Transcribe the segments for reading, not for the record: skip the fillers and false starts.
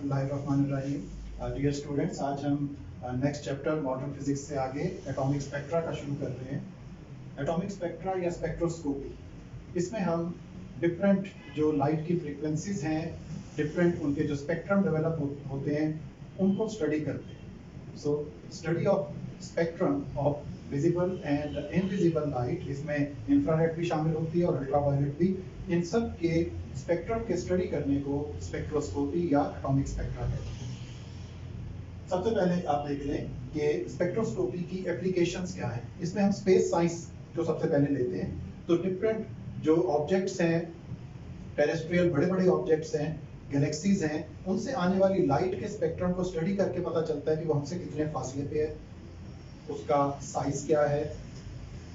बिस्मिल्लाहिर्रहमानिर्रहीम। Dear students, आज हम नेक्स्ट चैप्टर मॉडर्न फिजिक्स से आगे एटॉमिक स्पेक्ट्रा का शुरू कर रहे हैं। एटॉमिक स्पेक्ट्रा या स्पेक्ट्रोस्कोपी, इसमें हम डिफरेंट जो लाइट की फ्रीक्वेंसीज हैं, डिफरेंट उनके जो स्पेक्ट्रम डेवलप होते हैं, उनको स्टडी करते हैं। So study of spectrum of visible and invisible light, इसमें इंफ्रारेड भी शामिल होती है और अल्ट्रावायलेट भी। इन सब के स्पेक्ट्रम के स्टडी करने को स्पेक्ट्रोस्कोपी या एटॉमिक स्पेक्ट्रा कहते हैं। सबसे पहले आप देख लें कि स्पेक्ट्रोस्कोपी की एप्लीकेशंस क्या है। इसमें हम स्पेस साइंस को सबसे पहले लेते हैं। तो डिफरेंट जो ऑब्जेक्ट्स हैं, टेरेस्ट्रियल बड़े बड़े ऑब्जेक्ट्स हैं, गैलेक्सीज हैं, उनसे आने वाली लाइट के स्पेक्ट्रम को स्टडी करके पता चलता है कि वो हमसे कितने फासले पे है, उसका साइज क्या है।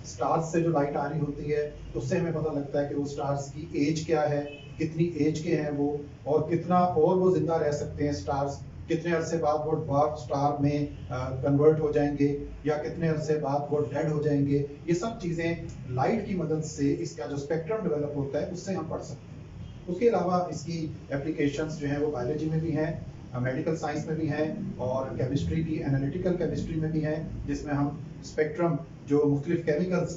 स्टार्स से जो लाइट आ रही होती है, उससे हमें पता लगता है कि वो स्टार्स की एज क्या है, कितनी एज के हैं वो, और कितना और वो जिंदा रह सकते हैं स्टार्स, कितने अरसे बाद वो डार्क स्टार में कन्वर्ट हो जाएंगे या कितने अरसे बाद वो डेड हो जाएंगे। ये सब चीज़ें लाइट की मदद से इसका जो स्पेक्ट्रम डेवलप होता है उससे हम पढ़ सकते हैं। उसके अलावा इसकी एप्लीकेशंस जो हैं वो बायोलॉजी में भी हैं, मेडिकल साइंस में भी हैं, और केमिस्ट्री की एनालिटिकल केमिस्ट्री में भी हैं, जिसमें हम स्पेक्ट्रम जो मुख्तलिफ केमिकल्स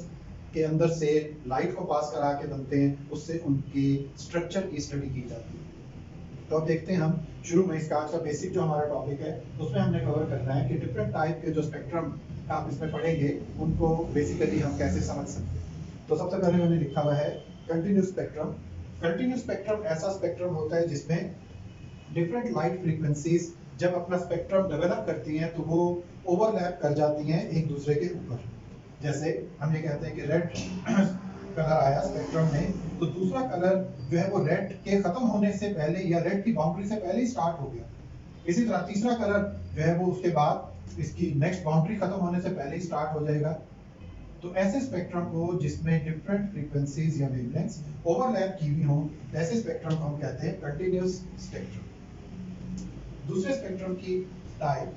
के अंदर से लाइट को पास करा के बनते हैं, उससे उनकी स्ट्रक्चर की स्टडी की जाती है। तो अब देखते हैं हम शुरू में इसका आज का बेसिक जो हमारा टॉपिक है उसमें हमने कवर करना है कि डिफरेंट टाइप के जो स्पेक्ट्रम आप इसमें पढ़ेंगे उनको बेसिकली हम कैसे समझ सकते हैं। तो सबसे पहले मैंने लिखा हुआ है कंटिन्यूस स्पेक्ट्रम। कंटिन्यूस स्पेक्ट्रम ऐसा स्पेक्ट्रम होता है जिसमें डिफरेंट लाइट फ्रीक्वेंसीज जब अपना स्पेक्ट्रम डेवलप करती हैं तो वो ओवरलैप कर जाती हैं एक दूसरे के ऊपर। जैसे हम ये कहते हैं कि रेड कलर आया स्पेक्ट्रम में, तो दूसरा कलर जो है वो रेड के खत्म होने से पहले या रेड की बाउंड्री से पहले ही स्टार्ट हो गया। इसी तरह तीसरा कलर जो है वो उसके बाद इसकी नेक्स्ट बाउंड्री खत्म होने से पहले ही स्टार्ट हो जाएगा। तो ऐसे स्पेक्ट्रम को जिसमें डिफरेंट फ्रीक्वेंसीज या वेवलेंथ्स ओवरलैप की हुई हों, ऐसे स्पेक्ट्रम को हम कहते हैं कंटिन्यूअस स्पेक्ट्रम। दूसरे स्पेक्ट्रम की टाइप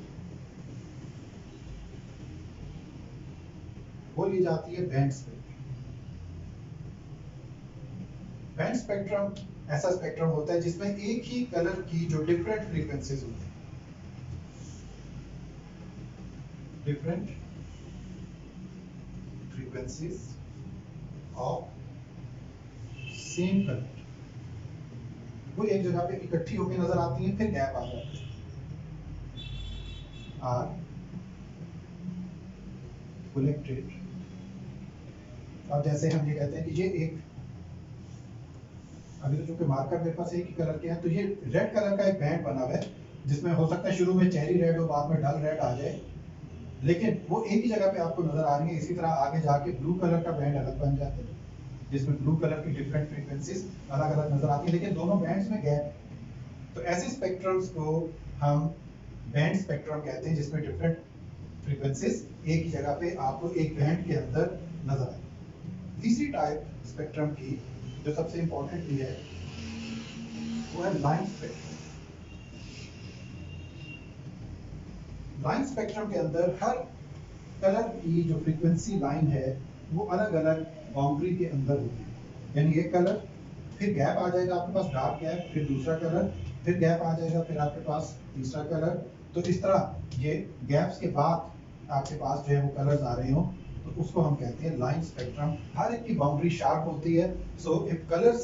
वो ली जाती है बैंड स्पेक्ट्रम। बैंड स्पेक्ट्रम ऐसा स्पेक्ट्रम होता है जिसमें एक ही कलर की जो डिफरेंट फ्रीक्वेंसीज होती हैं, different frequencies of same colour वो एक जगह पे इकट्ठी होकर नजर आती हैं, फिर गैप आ जाता है। Are collected. अब जैसे हम ये कहते हैं कि ये एक, अभी तो चूंकि मार्कर मेरे पास एक ही कलर के हैं, तो ये रेड कलर का एक बैंड बना हुआ है जिसमें हो सकता है शुरू में चेरी रेड हो, बाद में डल रेड आ जाए, लेकिन वो एक ही जगह पे आपको नजर आ रही है। इसी तरह आगे जाके ब्लू कलर का बैंड अलग बन जाता है जिसमें ब्लू कलर की डिफरेंट फ्रीक्वेंसीज अलग अलग नजर आती है, लेकिन दोनों बैंड्स में गैप है। तो ऐसे स्पेक्ट्रम्स को हम बैंड स्पेक्ट्रम कहते हैं जिसमें डिफरेंट फ्रीक्वेंसीज एक ही जगह पे आपको एक बैंड के अंदर नजर आए। तीसरी टाइप स्पेक्ट्रम की जो सबसे इंपॉर्टेंट भी है वो है लाइन स्पेक्ट्रम। लाइन स्पेक्ट्रम के अंदर हर कलर की जो फ्रीक्वेंसी लाइन है वो अलग अलग बाउंड्री के अंदर होती है। यानी एक कलर, फिर गैप आ जाएगा आपके पास, डार्क गैप, फिर दूसरा कलर, फिर गैप आ जाएगा, फिर आपके पास तीसरा कलर। तो इस तरह ये गैप्स के बाद आपके पास जो है वो कलर्स आ रहे हो, तो उसको हम कहते हैं लाइन स्पेक्ट्रम। हर एक की बाउंड्री शार्प होती है। So if colours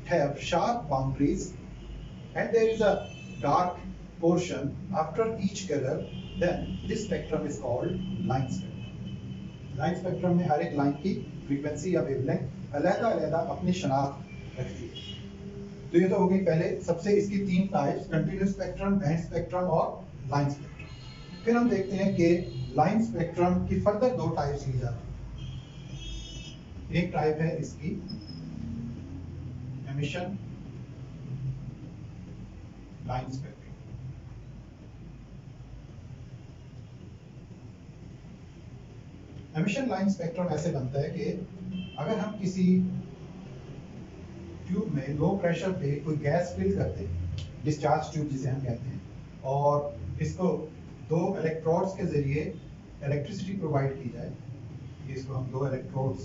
have sharp boundaries and there is a dark portion after each color, then this spectrum is called line spectrum. line spectrum में हर एक लाइन की फ्रीक्वेंसी या वेवलेंथ अलग-अलग अपनी शनाख्त रखती है। तो ये तो हो गई पहले सबसे इसकी तीन types, continuous spectrum, band spectrum और लाइन स्पेक्ट्रम। फिर हम देखते हैं कि लाइन स्पेक्ट्रम की फर्दर दो टाइप्स ली जाती हैं। एक टाइप है इसकी emission line spectrum. Emission line spectrum ऐसे बनता है कि अगर हम किसी ट्यूब में लो प्रेशर पे कोई गैस फिल करते हैं, डिस्चार्ज ट्यूब जिसे हम कहते हैं, और इसको दो इलेक्ट्रोड्स के जरिए इलेक्ट्रिसिटी प्रोवाइड की जाए, इसको हम दो इलेक्ट्रोड्स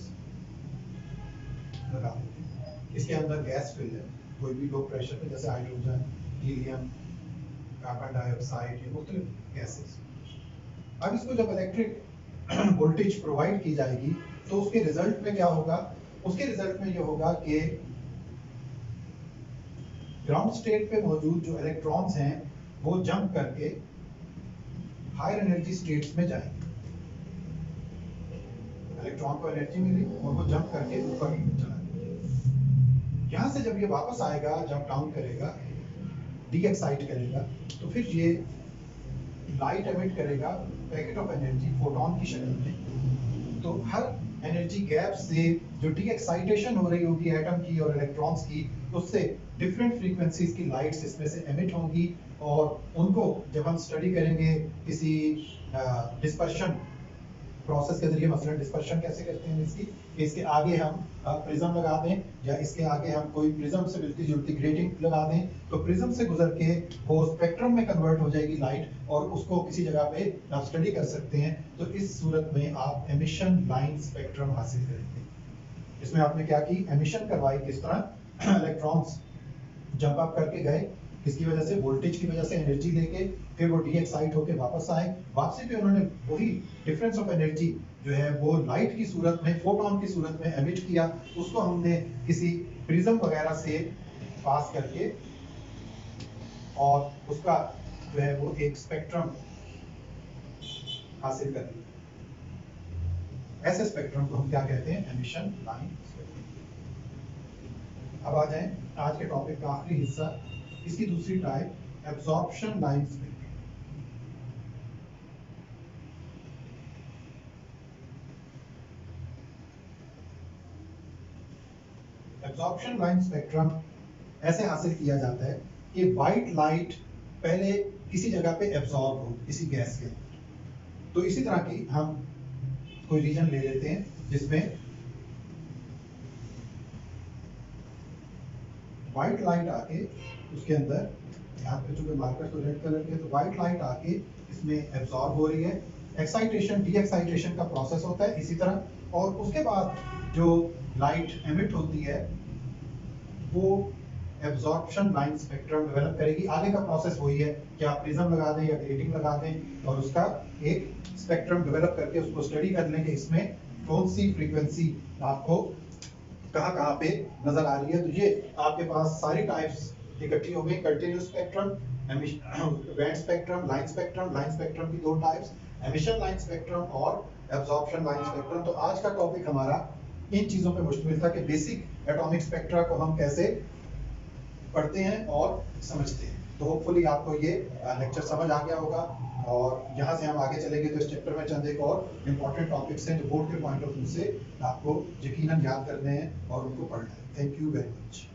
लगा देते हैं, इसके अंदर गैस फिल है कोई भी लो प्रेशर पे, जैसे हाइड्रोजन, हीलियम, कार्बन डाइऑक्साइड, ये मुख्तलिफ गैसेस। अब इसको जब इलेक्ट्रिक वोल्टेज प्रोवाइड की जाएगी तो उसके रिजल्ट में क्या होगा? उसके रिजल्ट में ये होगा कि ग्राउंड स्टेट पे मौजूद जो इलेक्ट्रॉन्स हैं वो जंप करके हायर एनर्जी स्टेट्स में जाएंगे। इलेक्ट्रॉन को एनर्जी मिली और वो जंप करके ऊपर चला गया। यहाँ से जब ये वापस आएगा, जंप डाउन करेगा, डी एक्साइट करेगा, तो फिर ये लाइट एमिट करेगा पैकेट ऑफ एनर्जी फोटोन की शक्ल में। तो हर एनर्जी गैप से जो डी एक्साइटेशन हो रही होगी एटम की और इलेक्ट्रॉन्स की, उससे डिफरेंट फ्रीक्वेंसीज की लाइट्स इसमें से एमिट होंगी और उनको जब हम स्टडी करेंगे किसी डिस्पर्शन प्रोसेस के जरिए, मसलन डिस्पर्शन कैसे करते हैं इसके आगे हम प्रिज्म लगा दें या इसके आगे हम कोई प्रिज्म से मिलती जुलती ग्रेटिंग लगा दें, तो प्रिज्म से गुजर के वो स्पेक्ट्रम में कन्वर्ट हो जाएगी लाइट और उसको किसी जगह पे आप स्टडी कर सकते हैं। तो इस सूरत में आप एमिशन लाइन स्पेक्ट्रम हासिल करेंगे। इसमें आपने क्या की, एमिशन करवाई, किस तरह इलेक्ट्रॉन्स जंप अप करके गए, किसकी वजह से, वोल्टेज की वजह से एनर्जी लेके, फिर वो डी एक्साइट होके वापस आए। वापसी पे उन्होंने वही डिफरेंस ऑफ एनर्जी जो है वो लाइट की सूरत में, फोटोन की सूरत में एमिट किया। उसको हमने किसी प्रिज्म वगैरह से पास करके और उसका जो है वो एक स्पेक्ट्रम हासिल कर लिया। ऐसे स्पेक्ट्रम को हम क्या कहते हैं? Emission line spectrum. अब आ जाएं आज के टॉपिक का आखिरी हिस्सा, इसकी दूसरी type, absorption line spectrum. Absorption line spectrum ऐसे हासिल किया जाता है कि व्हाइट लाइट पहले किसी जगह पे एब्जॉर्ब हो, किसी गैस के। तो इसी तरह की हम कोई रीजन ले लेते हैं जिसमें व्हाइट लाइट आके उसके अंदर, यहाँ पे चूंकि मार्कर तो रेड कलर के, तो व्हाइट लाइट आके इसमें एब्जॉर्ब हो रही है। एक्साइटेशन, डी एक्साइटेशन का प्रोसेस होता है इसी तरह, और उसके बाद जो लाइट एमिट होती है वो एब्जॉर्प्शन लाइन स्पेक्ट्रम डेवलप करेगी। आगे का प्रोसेस वही है कि आप प्रिज्म लगा दें या ग्रेटिंग लगा दें और उसका एक स्पेक्ट्रम डेवलप करके उसको स्टडी कर लें कि इसमें कौन सी फ्रीक्वेंसी आपको कहाँ कहाँ पे नजर आ रही है। तो ये आपके पास सारी टाइप्स इकट्ठी हो गई, continuous spectrum, band spectrum, line spectrum. Line spectrum की दो टाइप्स, एमिशन लाइन स्पेक्ट्रम और एब्जॉर्प्शन लाइन स्पेक्ट्रम। तो आज का टॉपिक हमारा इन चीजों पे मुश्तमिल था कि बेसिक एटॉमिक स्पेक्ट्रा को हम कैसे पढ़ते हैं और समझते हैं। तो होपफुली आपको ये लेक्चर समझ आ गया होगा और यहाँ से हम आगे चलेंगे तो इस चैप्टर में चंद एक और इम्पोर्टेंट टॉपिक्स हैं जो बोर्ड के पॉइंट ऑफ व्यू से आपको यकीनन याद करने हैं और उनको पढ़ना है। Thank you very much.